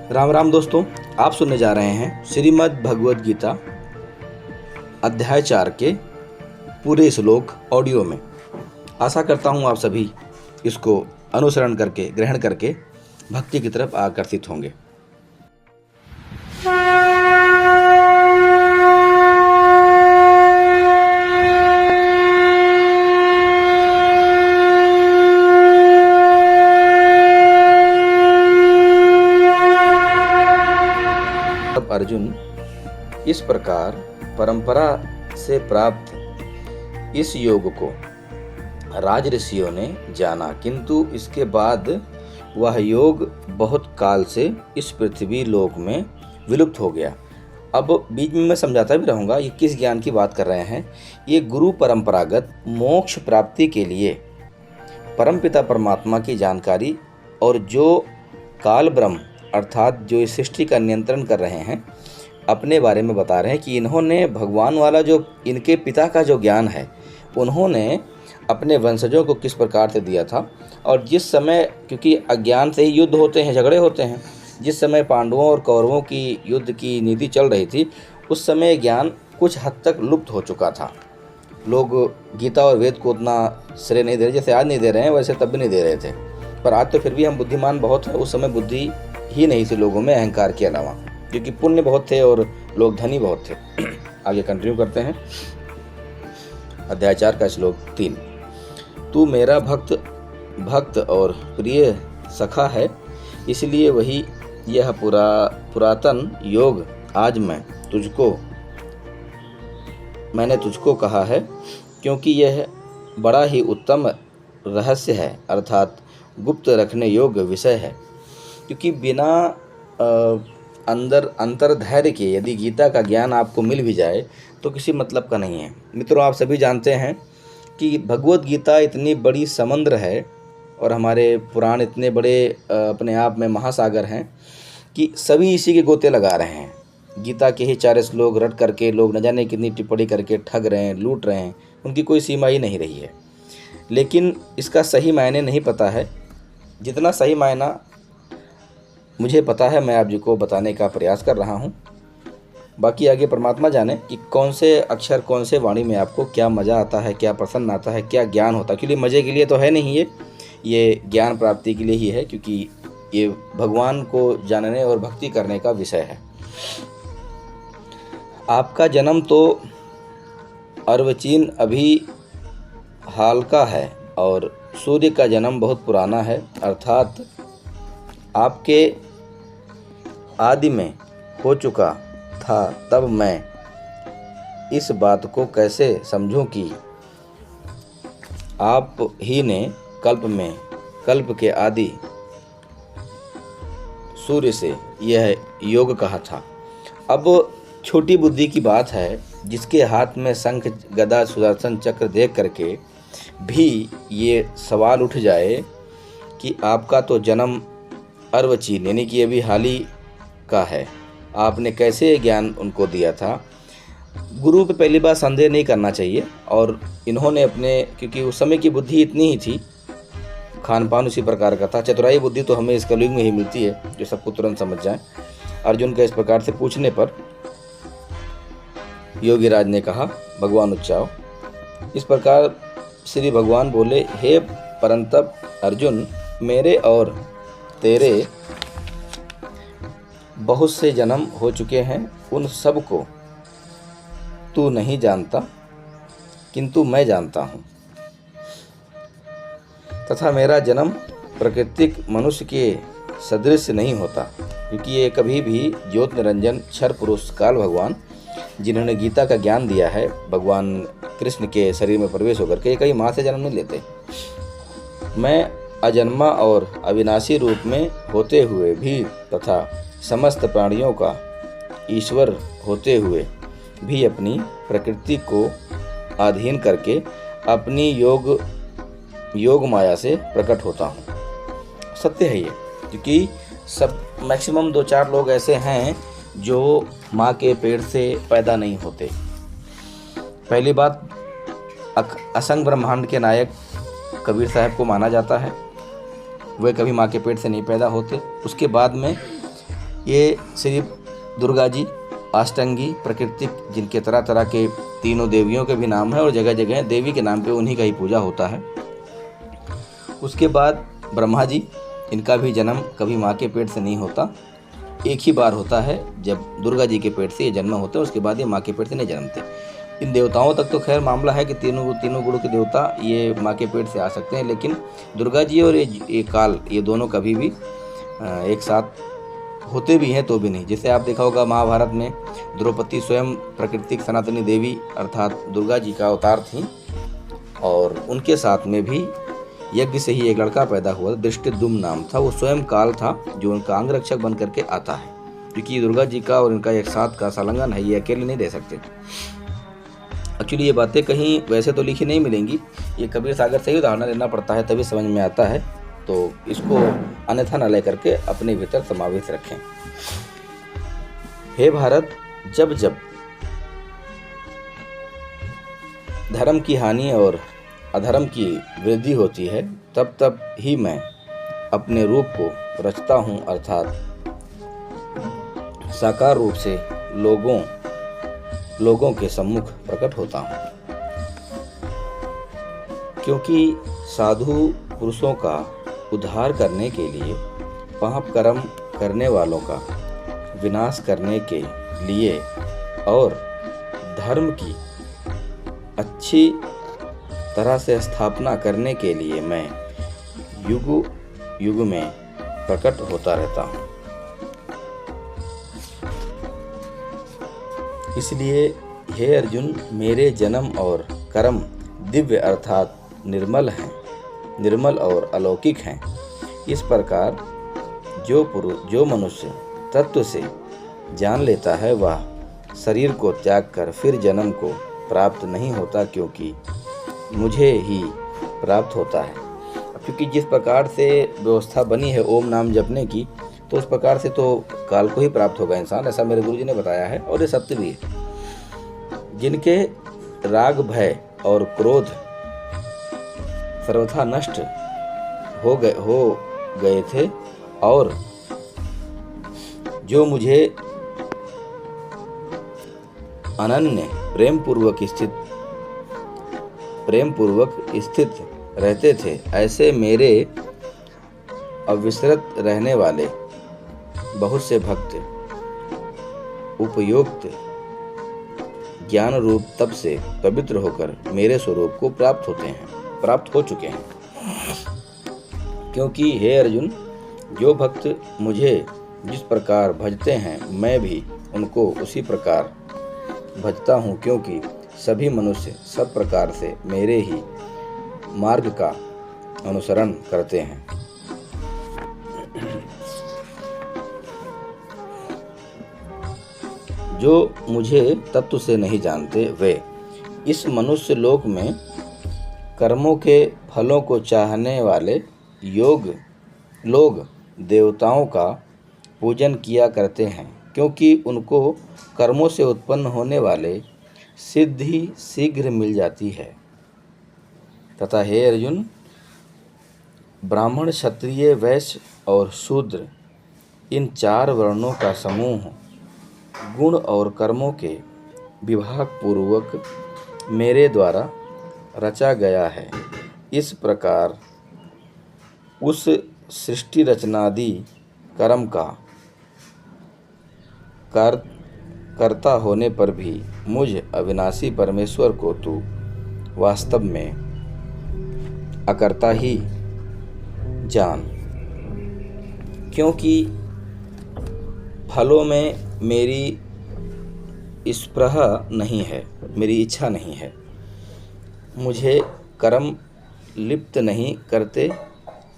राम राम दोस्तों, आप सुनने जा रहे हैं श्रीमद् भगवद गीता अध्याय 4 के पूरे श्लोक ऑडियो में। आशा करता हूँ आप सभी इसको अनुसरण करके ग्रहण करके भक्ति की तरफ आकर्षित होंगे। अब अर्जुन, इस प्रकार परंपरा से प्राप्त इस योग को राज ऋषियों ने जाना, किंतु इसके बाद वह योग बहुत काल से इस पृथ्वी लोक में विलुप्त हो गया। अब बीच में मैं समझाता भी रहूँगा ये किस ज्ञान की बात कर रहे हैं। ये गुरु परंपरागत मोक्ष प्राप्ति के लिए परमपिता परमात्मा की जानकारी और जो काल ब्रह्म अर्थात जो इस सृष्टि का नियंत्रण कर रहे हैं अपने बारे में बता रहे हैं कि इन्होंने भगवान वाला जो इनके पिता का जो ज्ञान है उन्होंने अपने वंशजों को किस प्रकार से दिया था। और जिस समय, क्योंकि अज्ञान से ही युद्ध होते हैं, झगड़े होते हैं, जिस समय पांडवों और कौरवों की युद्ध की नीति चल रही थी उस समय ज्ञान कुछ हद तक लुप्त हो चुका था। लोग गीता और वेद को उतना श्रेय नहीं दे रहे, जैसे आज नहीं दे रहे हैं वैसे तब भी नहीं दे रहे थे। पर आज तो फिर भी हम बुद्धिमान बहुत हैं, उस समय बुद्धि ही नहीं थी लोगों में, अहंकार के अलावा, क्योंकि पुण्य बहुत थे और लोग धनी बहुत थे। आगे कंटिन्यू करते हैं। अध्याय 4 का श्लोक 3। तू मेरा भक्त और प्रिय सखा है, इसलिए वही यह पुरातन योग आज मैंने तुझको कहा है, क्योंकि यह बड़ा ही उत्तम रहस्य है, अर्थात गुप्त रखने योग्य विषय है। क्योंकि बिना अंतर धैर्य के यदि गीता का ज्ञान आपको मिल भी जाए तो किसी मतलब का नहीं है। मित्रों, आप सभी जानते हैं कि भगवद गीता इतनी बड़ी समुद्र है और हमारे पुराण इतने बड़े अपने आप में महासागर हैं कि सभी इसी के गोते लगा रहे हैं। गीता के ही 4 श्लोक रट करके लोग न जाने कितनी टिप्पणी करके ठग रहे हैं, लूट रहे हैं, उनकी कोई सीमा ही नहीं रही है। लेकिन इसका सही मायने नहीं पता है। जितना सही मायना मुझे पता है मैं आप जी को बताने का प्रयास कर रहा हूँ। बाकी आगे परमात्मा जाने कि कौन से अक्षर कौन से वाणी में आपको क्या मज़ा आता है, क्या प्रसन्न आता है, क्या ज्ञान होता है। क्योंकि मज़े के लिए तो है नहीं, ये ज्ञान प्राप्ति के लिए ही है, क्योंकि ये भगवान को जानने और भक्ति करने का विषय है। आपका जन्म तो अर्वाचीन अभी हाल का है और सूर्य का जन्म बहुत पुराना है, अर्थात आपके आदि में हो चुका था। तब मैं इस बात को कैसे समझूं कि आप ही ने कल्प के आदि सूर्य से यह योग कहा था। अब छोटी बुद्धि की बात है, जिसके हाथ में शंख गदा सुदर्शन चक्र देख करके भी ये सवाल उठ जाए कि आपका तो जन्म अर्वाचीन यानी कि अभी हाल ही का है, आपने कैसे ज्ञान उनको दिया था। गुरु पे पहली बार संदेह नहीं करना चाहिए। और इन्होंने अपने, क्योंकि उस समय की बुद्धि इतनी ही थी, खान पान उसी प्रकार का था। चतुराई बुद्धि तो हमें इस कलयुग में ही मिलती है जो सबको तुरंत समझ जाए। अर्जुन के इस प्रकार से पूछने पर योगी राज ने कहा, भगवान उच्चाओ। इस प्रकार श्री भगवान बोले, हे परंतप अर्जुन, मेरे और तेरे बहुत से जन्म हो चुके हैं, उन सब को तू नहीं जानता, किंतु मैं जानता हूँ। तथा मेरा जन्म प्राकृतिक मनुष्य के सदृश नहीं होता, क्योंकि ये कभी भी ज्योत निरंजन क्षर पुरुष काल भगवान जिन्होंने गीता का ज्ञान दिया है, भगवान कृष्ण के शरीर में प्रवेश होकर के कई माँ से जन्म नहीं लेते। मैं अजन्मा और अविनाशी रूप में होते हुए भी तथा समस्त प्राणियों का ईश्वर होते हुए भी अपनी प्रकृति को अधीन करके अपनी योग माया से प्रकट होता हूँ। सत्य है ये, क्योंकि सब मैक्सिमम 2-4 लोग ऐसे हैं जो माँ के पेट से पैदा नहीं होते। पहली बात, असंग ब्रह्मांड के नायक कबीर साहब को माना जाता है, वे कभी माँ के पेट से नहीं पैदा होते। उसके बाद में ये सिर्फ दुर्गा जी, अष्टंगी, प्राकृतिक, जिनके तरह तरह के तीनों देवियों के भी नाम है और जगह जगह देवी के नाम पे उन्हीं का ही पूजा होता है। उसके बाद ब्रह्मा जी, इनका भी जन्म कभी माँ के पेट से नहीं होता, एक ही बार होता है जब दुर्गा जी के पेट से ये जन्म होते हैं, उसके बाद ये माँ के पेट से नहीं जन्मते। इन देवताओं तक तो खैर मामला है कि तीनों गुणों के देवता ये माँ के पेट से आ सकते हैं, लेकिन दुर्गा जी और ये काल, ये दोनों कभी भी एक साथ होते भी हैं तो भी नहीं। जैसे आप देखा होगा महाभारत में द्रौपदी स्वयं प्राकृतिक सनातनी देवी अर्थात दुर्गा जी का अवतार थी, और उनके साथ में भी यज्ञ से ही एक लड़का पैदा हुआ, दृष्टिद्युम्न नाम था। वो स्वयं काल था जो उनका अंग रक्षक बन करके आता है, क्योंकि दुर्गा जी का और इनका एक साथ का संलग्न है, ये अकेले नहीं रह सकते। एक्चुअली ये बातें कहीं वैसे तो लिखी नहीं मिलेंगी, ये कबीर सागर से ही उदाहरण लेना पड़ता है तभी समझ में आता है, तो इसको अन्यथा न लेकर के अपने भीतर समावेश रखें। हे भारत, जब जब धर्म की हानि और अधर्म की वृद्धि होती है, तब तब ही मैं अपने रूप को रचता हूँ, अर्थात साकार रूप से लोगों के सम्मुख प्रकट होता हूँ। क्योंकि साधु पुरुषों का उद्धार करने के लिए, पाप कर्म करने वालों का विनाश करने के लिए और धर्म की अच्छी तरह से स्थापना करने के लिए मैं युग युग में प्रकट होता रहता हूँ। इसलिए हे अर्जुन, मेरे जन्म और कर्म दिव्य अर्थात निर्मल हैं, निर्मल और अलौकिक हैं। इस प्रकार जो मनुष्य तत्व से जान लेता है, वह शरीर को त्याग कर फिर जन्म को प्राप्त नहीं होता, क्योंकि मुझे ही प्राप्त होता है। क्योंकि जिस प्रकार से व्यवस्था बनी है ओम नाम जपने की, तो उस प्रकार से तो काल को ही प्राप्त होगा इंसान, ऐसा मेरे गुरु जी ने बताया है और ये सत्य भी है। जिनके राग, भय और क्रोध सर्वथा नष्ट हो गए थे और जो मुझे अनन्य प्रेम पूर्वक स्थित रहते थे, ऐसे मेरे अविसरत रहने वाले बहुत से भक्त उपयुक्त ज्ञान रूप तप से पवित्र होकर मेरे स्वरूप को प्राप्त हो चुके हैं। क्योंकि हे अर्जुन, जो भक्त मुझे जिस प्रकार भजते हैं, मैं भी उनको उसी प्रकार भजता हूँ, क्योंकि सभी मनुष्य सब प्रकार से मेरे ही मार्ग का अनुसरण करते हैं। जो मुझे तत्व से नहीं जानते, वे इस मनुष्य लोक में कर्मों के फलों को चाहने वाले लोग देवताओं का पूजन किया करते हैं, क्योंकि उनको कर्मों से उत्पन्न होने वाले सिद्धि शीघ्र मिल जाती है। तथा हे अर्जुन, ब्राह्मण, क्षत्रिय, वैश्य और शूद्र, इन 4 वर्णों का समूह गुण और कर्मों के विभाग पूर्वक मेरे द्वारा रचा गया है। इस प्रकार उस सृष्टि रचनादि कर्म का कर्ता होने पर भी मुझ अविनाशी परमेश्वर को तू वास्तव में अकर्ता ही जान, क्योंकि फलों में मेरी स्पृह नहीं है, मेरी इच्छा नहीं है। मुझे कर्म लिप्त नहीं करते,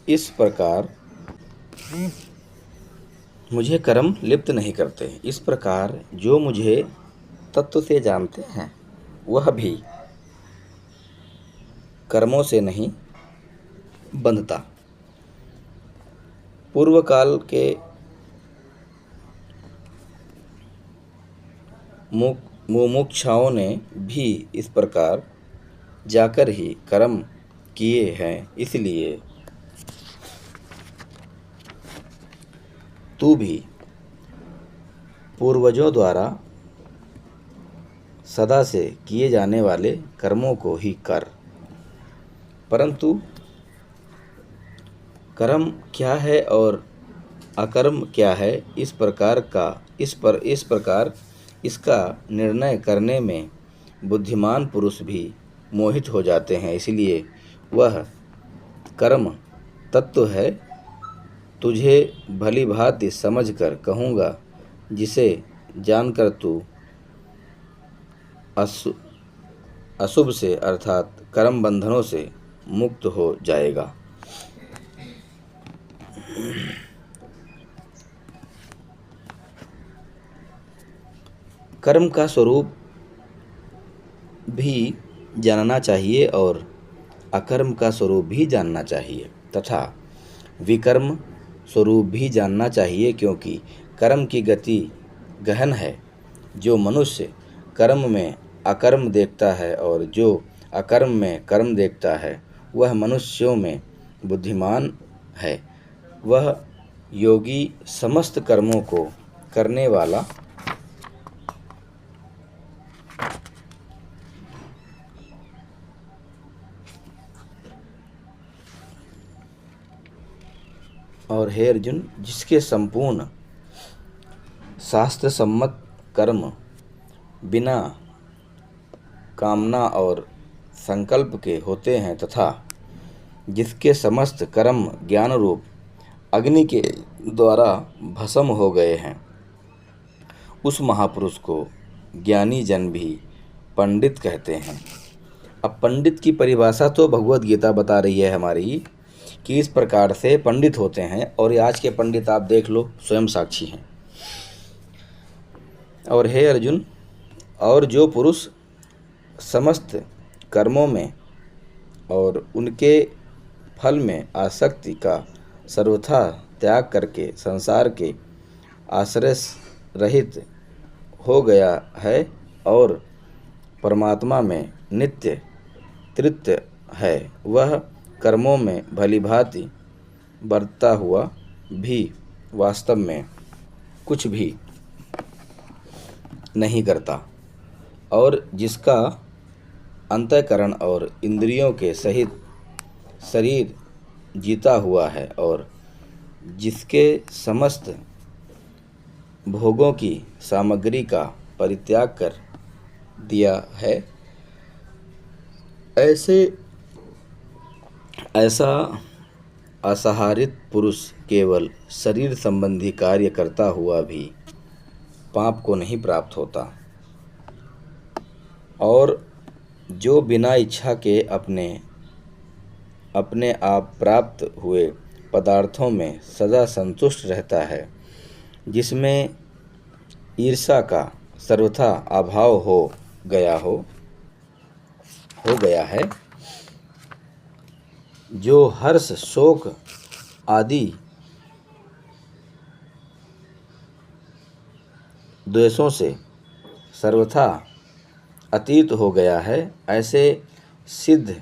इस प्रकार जो मुझे तत्व से जानते हैं, वह भी कर्मों से नहीं बंधता। पूर्व काल के मुमुक्षुओं ने भी इस प्रकार जाकर ही कर्म किए हैं, इसलिए तू भी पूर्वजों द्वारा सदा से किए जाने वाले कर्मों को ही कर। परंतु कर्म क्या है और अकर्म क्या है, इस प्रकार इसका निर्णय करने में बुद्धिमान पुरुष भी मोहित हो जाते हैं। इसलिए वह कर्म तत्व है, तुझे भली भांति समझ कर कहूँगा, जिसे जानकर तू अशुभ से अर्थात कर्म बंधनों से मुक्त हो जाएगा। कर्म का स्वरूप भी जानना चाहिए और अकर्म का स्वरूप भी जानना चाहिए तथा विकर्म स्वरूप भी जानना चाहिए, क्योंकि कर्म की गति गहन है। जो मनुष्य कर्म में अकर्म देखता है और जो अकर्म में कर्म देखता है, वह मनुष्यों में बुद्धिमान है। वह योगी समस्त कर्मों को करने वाला और हे अर्जुन, जिसके संपूर्ण शास्त्र सम्मत कर्म बिना कामना और संकल्प के होते हैं तथा जिसके समस्त कर्म ज्ञान रूप अग्नि के द्वारा भस्म हो गए हैं, उस महापुरुष को ज्ञानी जन भी पंडित कहते हैं। अब पंडित की परिभाषा तो भगवत गीता बता रही है हमारी कि इस प्रकार से पंडित होते हैं, और आज के पंडित आप देख लो, स्वयं साक्षी हैं। और हे अर्जुन, और जो पुरुष समस्त कर्मों में और उनके फल में आसक्ति का सर्वथा त्याग करके संसार के आश्रय रहित हो गया है और परमात्मा में नित्य तृप्त है, वह कर्मों में भलीभांति बरतता हुआ भी वास्तव में कुछ भी नहीं करता, और जिसका अंतःकरण और इंद्रियों के सहित शरीर जीता हुआ है और जिसके समस्त भोगों की सामग्री का परित्याग कर दिया है, ऐसा असहारित पुरुष केवल शरीर संबंधी कार्य करता हुआ भी पाप को नहीं प्राप्त होता, और जो बिना इच्छा के अपने आप प्राप्त हुए पदार्थों में सदा संतुष्ट रहता है, जिसमें ईर्ष्या का सर्वथा अभाव हो गया है, जो हर्ष शोक आदि द्वेषों से सर्वथा अतीत हो गया है, ऐसे सिद्ध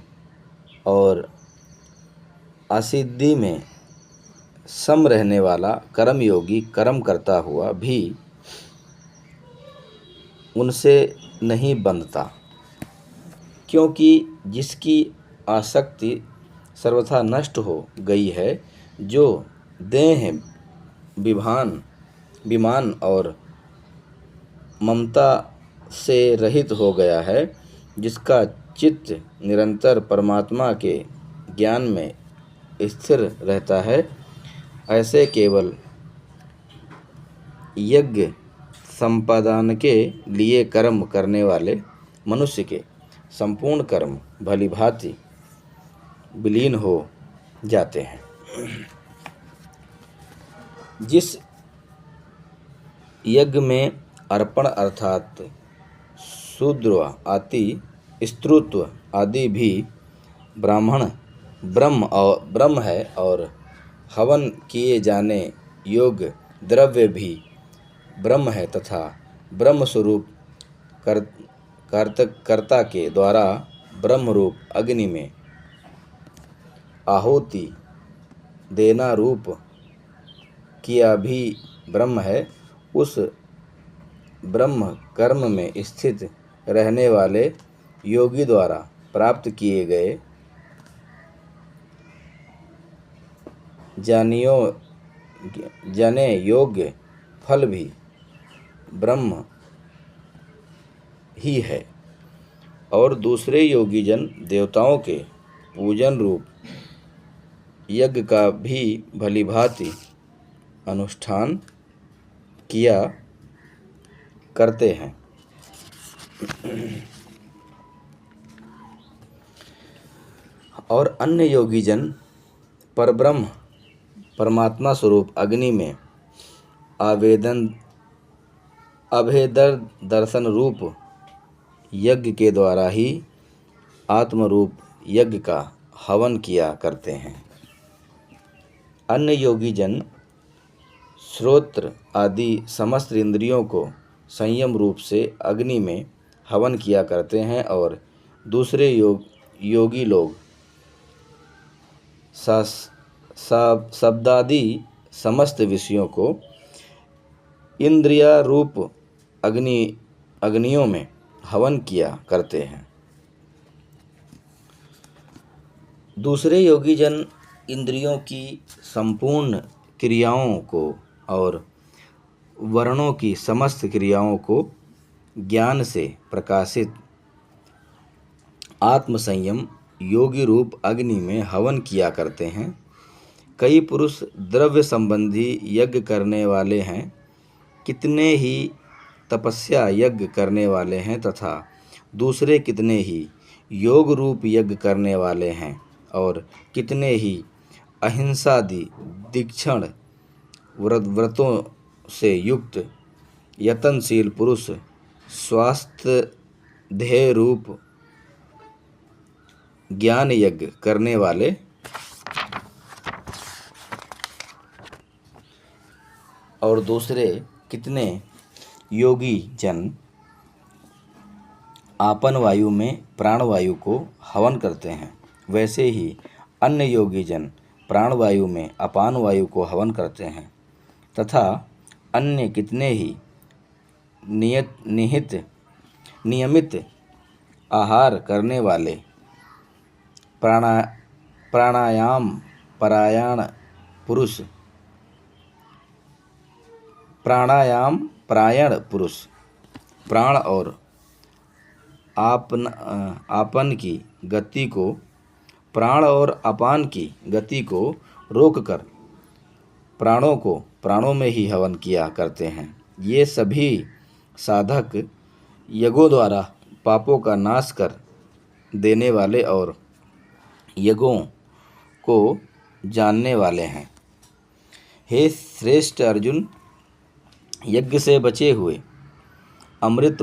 और असिद्धि में सम रहने वाला कर्मयोगी कर्म करता हुआ भी उनसे नहीं बंधता, क्योंकि जिसकी आसक्ति सर्वथा नष्ट हो गई है, जो देह विमान और ममता से रहित हो गया है, जिसका चित्त निरंतर परमात्मा के ज्ञान में स्थिर रहता है, ऐसे केवल यज्ञ संपादन के लिए कर्म करने वाले मनुष्य के संपूर्ण कर्म भलीभांति विलीन हो जाते हैं। जिस यज्ञ में अर्पण अर्थात शूद्र आदि स्त्रुत्व आदि भी ब्रह्म है, और हवन किए जाने योग्य द्रव्य भी ब्रह्म है, तथा ब्रह्म स्वरूप कर्ता के द्वारा ब्रह्म रूप अग्नि में आहुति देना रूप किया भी ब्रह्म है। उस ब्रह्म कर्म में स्थित रहने वाले योगी द्वारा प्राप्त किए गए जाने योग्य फल भी ब्रह्म ही है, और दूसरे योगीजन देवताओं के पूजन रूप यज्ञ का भी भलीभांति अनुष्ठान किया करते हैं। और अन्य योगीजन परब्रह्म परमात्मा स्वरूप अग्नि में अभेद दर्शन रूप यज्ञ के द्वारा ही आत्मरूप यज्ञ का हवन किया करते हैं। अन्य योगीजन श्रोत्र आदि समस्त इंद्रियों को संयम रूप से अग्नि में हवन किया करते हैं, और दूसरे योगी लोग शब्दादि समस्त विषयों को इंद्रिया रूप अग्नियों में हवन किया करते हैं। दूसरे योगीजन इंद्रियों की संपूर्ण क्रियाओं को और वर्णों की समस्त क्रियाओं को ज्ञान से प्रकाशित आत्मसंयम योगी रूप अग्नि में हवन किया करते हैं। कई पुरुष द्रव्य संबंधी यज्ञ करने वाले हैं, कितने ही तपस्या यज्ञ करने वाले हैं, तथा दूसरे कितने ही योग रूप यज्ञ करने वाले हैं, और कितने ही अहिंसादि दीक्षण व्रतों से युक्त यतनशील पुरुष स्वास्थ्य ध्येय रूप ज्ञान यज्ञ करने वाले और दूसरे कितने योगी जन आपन वायु में प्राणवायु को हवन करते हैं, वैसे ही अन्य योगी जन प्राणवायु में अपान वायु को हवन करते हैं, तथा अन्य कितने ही नियमित आहार करने वाले प्राणायाम परायण पुरुष प्राण और अपान की गति को रोककर प्राणों को प्राणों में ही हवन किया करते हैं। ये सभी साधक यज्ञों द्वारा पापों का नाश कर देने वाले और यज्ञों को जानने वाले हैं। हे श्रेष्ठ अर्जुन, यज्ञ से बचे हुए अमृत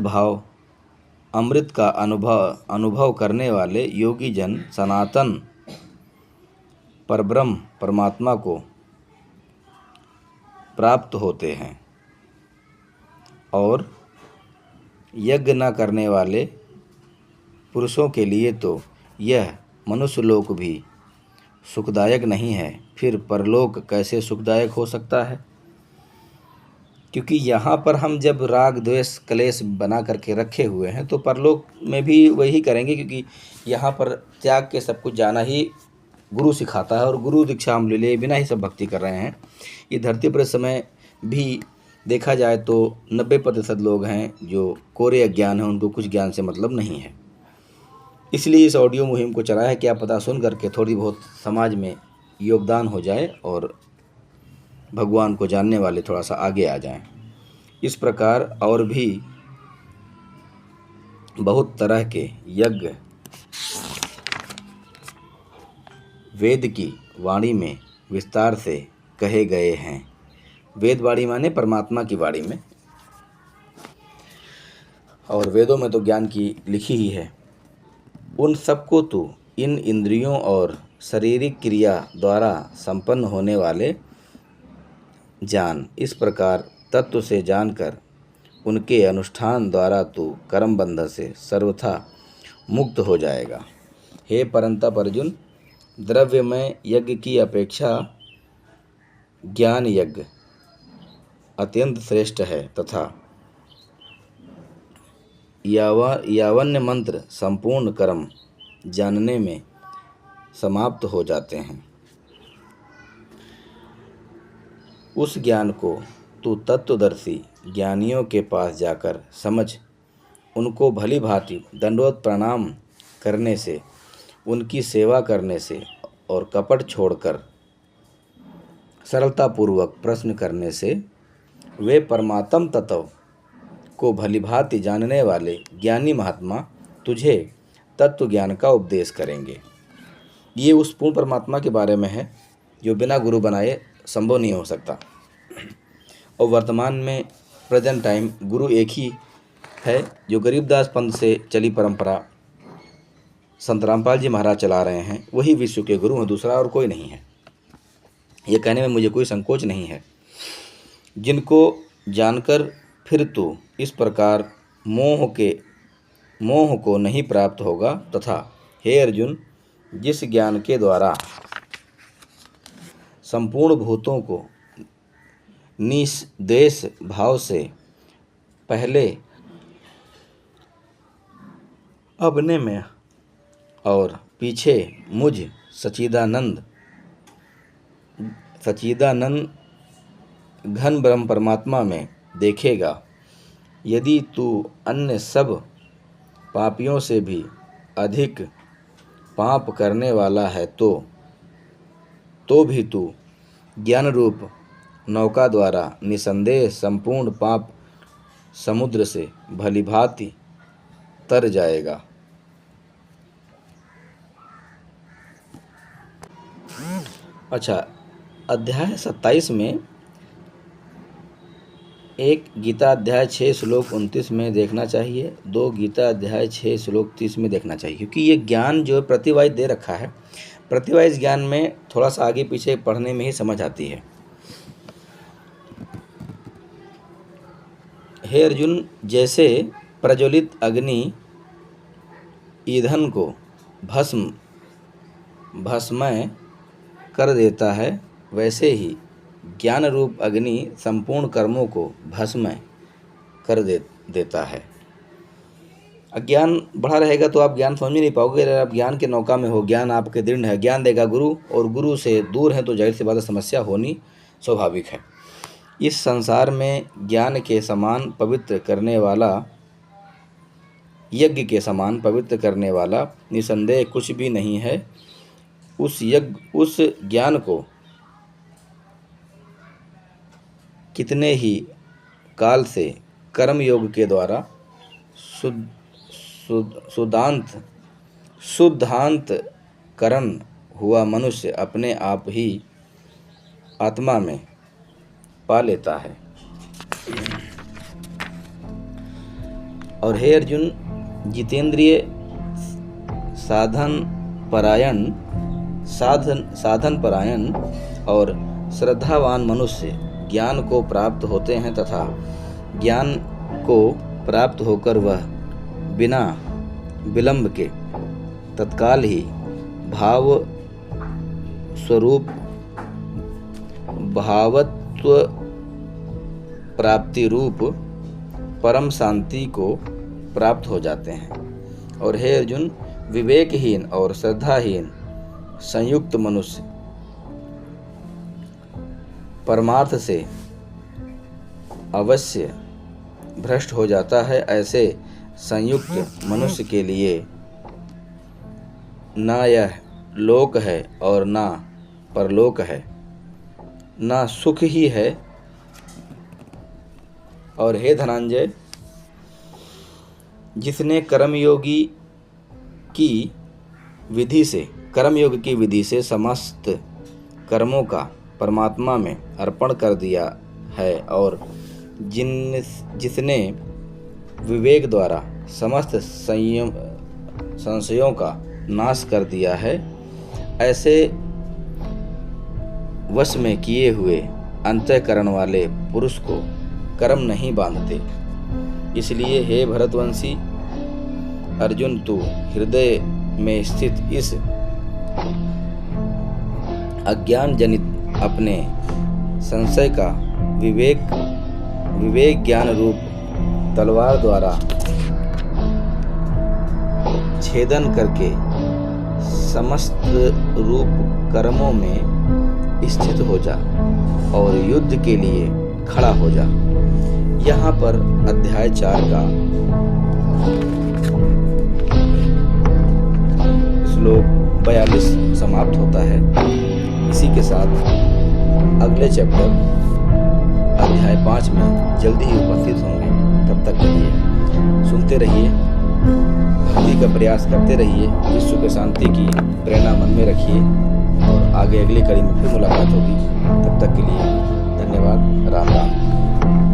का अनुभव करने वाले योगी जन सनातन परब्रह्म परमात्मा को प्राप्त होते हैं, और यज्ञ न करने वाले पुरुषों के लिए तो यह मनुष्य लोक भी सुखदायक नहीं है, फिर परलोक कैसे सुखदायक हो सकता है? क्योंकि यहाँ पर हम जब राग द्वेष कलेश बना करके रखे हुए हैं, तो परलोक में भी वही करेंगे, क्योंकि यहाँ पर त्याग के सब कुछ जाना ही गुरु सिखाता है, और गुरु दीक्षा हम ले लिए बिना ही सब भक्ति कर रहे हैं। ये धरती पर इस समय भी देखा जाए तो 90% लोग हैं जो कोरे अज्ञान हैं, उनको कुछ ज्ञान से मतलब नहीं है। इसलिए इस ऑडियो मुहिम को चलाया है, क्या पता सुन करके थोड़ी बहुत समाज में योगदान हो जाए और भगवान को जानने वाले थोड़ा सा आगे आ जाएं। इस प्रकार और भी बहुत तरह के यज्ञ वेद की वाणी में विस्तार से कहे गए हैं। वेद वाणी माने परमात्मा की वाणी में, और वेदों में तो ज्ञान की लिखी ही है। उन सबको तू इन इंद्रियों और शारीरिक क्रिया द्वारा संपन्न होने वाले जान। इस प्रकार तत्व से जानकर उनके अनुष्ठान द्वारा तू कर्म बंधन से सर्वथा मुक्त हो जाएगा। हे परंतप अर्जुन, द्रव्यमय यज्ञ की अपेक्षा ज्ञान यज्ञ अत्यंत श्रेष्ठ है, तथा यावन्य मंत्र संपूर्ण कर्म जानने में समाप्त हो जाते हैं। उस ज्ञान को तू तत्वदर्शी ज्ञानियों के पास जाकर समझ। उनको भली भांति दंडवत प्रणाम करने से, उनकी सेवा करने से और कपट छोड़कर सरलतापूर्वक प्रश्न करने से वे परमात्म तत्व को भली भांति जानने वाले ज्ञानी महात्मा तुझे तत्व ज्ञान का उपदेश करेंगे। ये उस पूर्ण परमात्मा के बारे में है जो बिना गुरु बनाए संभव नहीं हो सकता। और वर्तमान में प्रेजेंट टाइम गुरु एक ही है जो गरीबदास पंथ से चली परंपरा संत रामपाल जी महाराज चला रहे हैं, वही विश्व के गुरु हैं, दूसरा और कोई नहीं है। ये कहने में मुझे कोई संकोच नहीं है। जिनको जानकर फिर तू इस प्रकार मोह को नहीं प्राप्त होगा, तथा हे अर्जुन, जिस ज्ञान के द्वारा संपूर्ण भूतों को निःद्वेष भाव से पहले अपने में और पीछे मुझ सच्चिदानंद घन ब्रह्म परमात्मा में देखेगा, यदि तू अन्य सब पापियों से भी अधिक पाप करने वाला है तो भी तू ज्ञान रूप नौका द्वारा निसंदेह संपूर्ण पाप समुद्र से भली भांति तर जाएगा। अच्छा, अध्याय 27 में एक गीता अध्याय 6 श्लोक 29 में देखना चाहिए, 2 गीता अध्याय 6 श्लोक 30 में देखना चाहिए, क्योंकि ये ज्ञान जो प्रतिवाइज दे रखा है, प्रतिवाइज ज्ञान में थोड़ा सा आगे पीछे पढ़ने में ही समझ आती है। हे अर्जुन, जैसे प्रज्वलित अग्नि ईंधन को भस्मय कर देता है, वैसे ही ज्ञान रूप अग्नि संपूर्ण कर्मों को भस्म कर देता है। अज्ञान बढ़ा रहेगा तो आप ज्ञान समझ नहीं पाओगे। अगर आप ज्ञान के नौका में हो, ज्ञान आपके दृढ़ है, ज्ञान देगा गुरु, और गुरु से दूर है तो जाहिर सी बात है समस्या होनी स्वाभाविक है। इस संसार में ज्ञान के समान पवित्र करने वाला, यज्ञ के समान पवित्र करने वाला निसंदेह कुछ भी नहीं है। उस ज्ञान को कितने ही काल से कर्म योग के द्वारा शुद्धांत करण हुआ मनुष्य अपने आप ही आत्मा में पा लेता है। और हे अर्जुन, जितेंद्रिय साधन परायण और श्रद्धावान मनुष्य ज्ञान को प्राप्त होते हैं तथा ज्ञान को प्राप्त होकर वह बिना विलंब के तत्काल ही भाव स्वरूप भावत्व प्राप्ति रूप परम शांति को प्राप्त हो जाते हैं। और हे अर्जुन, विवेकहीन और श्रद्धाहीन संयुक्त मनुष्य परमार्थ से अवश्य भ्रष्ट हो जाता है। ऐसे संयुक्त मनुष्य के लिए ना यह लोक है और ना परलोक है, ना सुख ही है। और हे धनंजय, जिसने कर्मयोग की विधि से समस्त कर्मों का परमात्मा में अर्पण कर दिया है और जिसने विवेक द्वारा समस्त संशयों का नाश कर दिया है, ऐसे वश में किए हुए अंतःकरण वाले पुरुष को कर्म नहीं बांधते। इसलिए हे भरतवंशी अर्जुन, तू हृदय में स्थित इस अज्ञान जनित अपने संशय का विवेक ज्ञान रूप तलवार द्वारा छेदन करके समस्त रूप कर्मों में स्थित हो जा और युद्ध के लिए खड़ा हो जा। यहाँ पर अध्याय 4 का श्लोक 42 समाप्त होता है। इसी के साथ अगले चैप्टर अध्याय 5 में जल्दी ही उपस्थित होंगे। तब तक के लिए सुनते रहिए, भक्ति का प्रयास करते रहिए, विश्व के शांति की प्रेरणा मन में रखिए और आगे अगली कड़ी में फिर मुलाकात होगी। तब तक के लिए धन्यवाद। राम राम।